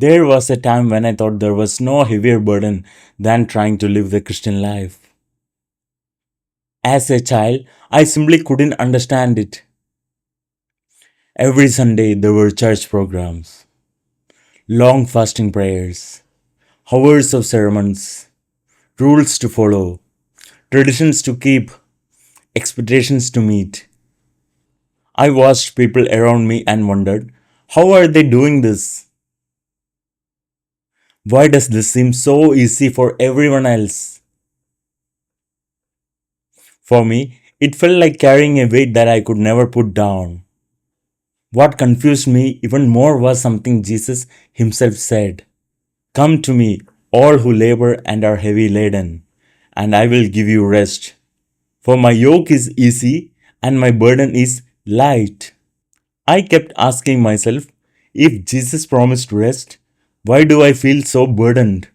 There was a time when I thought there was no heavier burden than trying to live the Christian life. As a child, I simply couldn't understand it. Every Sunday there were church programs, long fasting prayers, hours of sermons, rules to follow, traditions to keep, expectations to meet. I watched people around me and wondered, how are they doing this? Why does this seem so easy for everyone else? For me, it felt like carrying a weight that I could never put down. What confused me even more was something Jesus himself said: "Come to me, all who labor and are heavy laden, and I will give you rest. For my yoke is easy and my burden is light." I kept asking myself, if Jesus promised rest, why do I feel so burdened?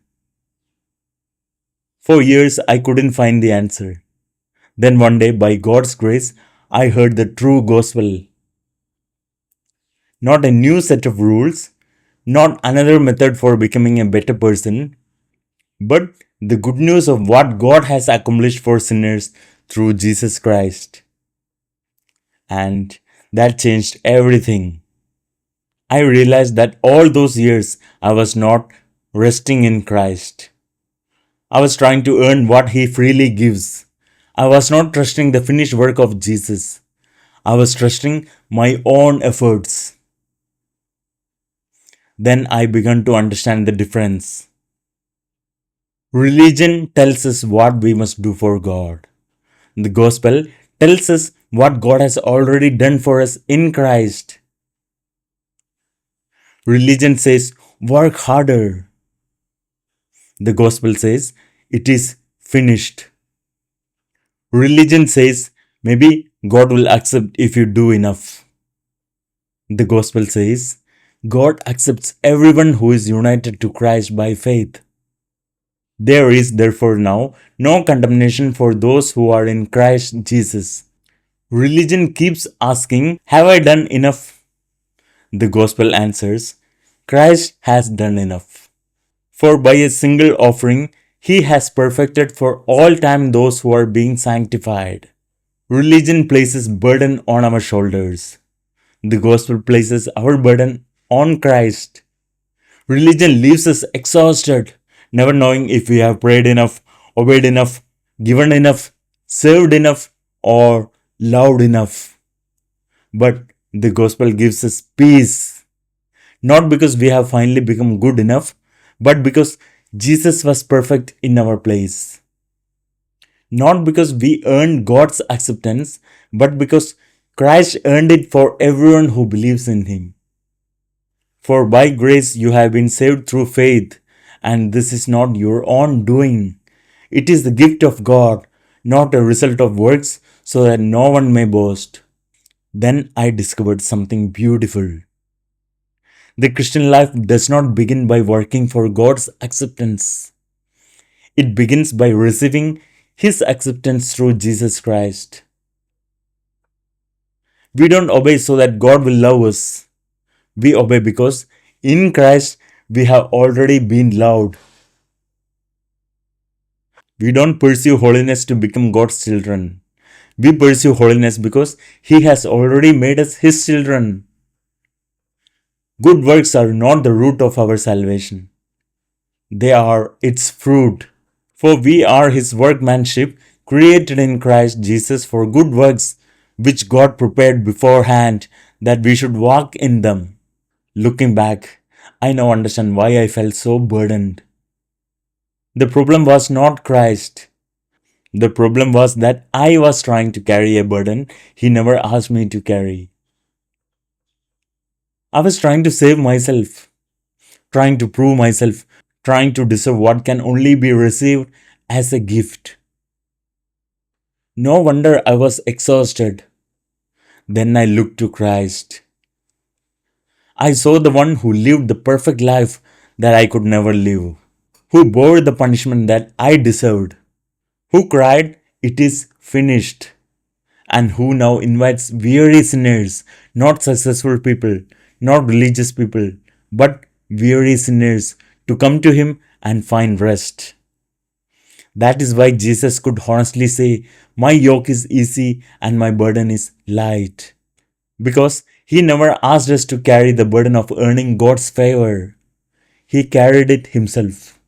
For years, I couldn't find the answer. Then one day, by God's grace, I heard the true gospel. Not a new set of rules, not another method for becoming a better person, but the good news of what God has accomplished for sinners through Jesus Christ. And that changed everything. I realized that all those years I was not resting in Christ. I was trying to earn what He freely gives. I was not trusting the finished work of Jesus. I was trusting my own efforts. Then I began to understand the difference. Religion tells us what we must do for God. The gospel tells us what God has already done for us in Christ. Religion says, work harder. The gospel says, it is finished. Religion says, maybe God will accept if you do enough. The gospel says, God accepts everyone who is united to Christ by faith. There is therefore now no condemnation for those who are in Christ Jesus. Religion keeps asking, have I done enough? The gospel answers, Christ has done enough. For by a single offering, He has perfected for all time those who are being sanctified. Religion places burden on our shoulders. The gospel places our burden on Christ. Religion leaves us exhausted, never knowing if we have prayed enough, obeyed enough, given enough, served enough, or loved enough. But the gospel gives us peace, not because we have finally become good enough, but because Jesus was perfect in our place. Not because we earned God's acceptance, but because Christ earned it for everyone who believes in Him. For by grace you have been saved through faith, and this is not your own doing. It is the gift of God, not a result of works, so that no one may boast. Then I discovered something beautiful. The Christian life does not begin by working for God's acceptance. It begins by receiving His acceptance through Jesus Christ. We don't obey so that God will love us. We obey because in Christ we have already been loved. We don't pursue holiness to become God's children. We pursue holiness because He has already made us His children. Good works are not the root of our salvation. They are its fruit. For we are His workmanship, created in Christ Jesus for good works, which God prepared beforehand that we should walk in them. Looking back, I now understand why I felt so burdened. The problem was not Christ. The problem was that I was trying to carry a burden He never asked me to carry. I was trying to save myself, trying to prove myself, trying to deserve what can only be received as a gift. No wonder I was exhausted. Then I looked to Christ. I saw the one who lived the perfect life that I could never live, who bore the punishment that I deserved, who cried, "It is finished," and who now invites weary sinners, not successful people, not religious people, but weary sinners to come to Him and find rest. That is why Jesus could honestly say, "My yoke is easy and my burden is light." Because He never asked us to carry the burden of earning God's favor. He carried it Himself.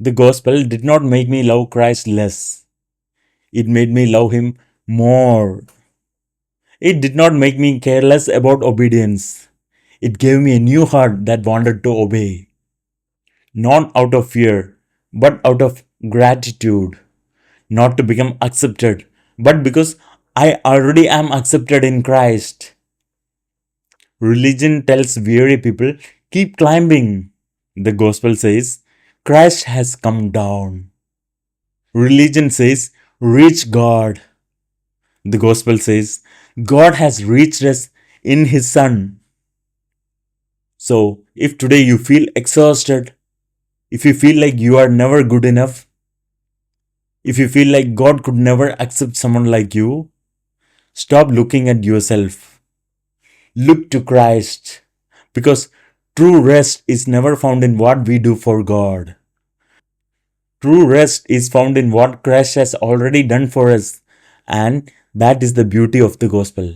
The gospel did not make me love Christ less. It made me love Him more. It did not make me careless about obedience. It gave me a new heart that wanted to obey. Not out of fear, but out of gratitude. Not to become accepted, but because I already am accepted in Christ. Religion tells weary people, keep climbing. The gospel says, Christ has come down. Religion says, reach God. The gospel says, God has reached us in His Son. So, if today you feel exhausted, if you feel like you are never good enough, if you feel like God could never accept someone like you, stop looking at yourself. Look to Christ. Because true rest is never found in what we do for God. True rest is found in what Christ has already done for us. And that is the beauty of the gospel.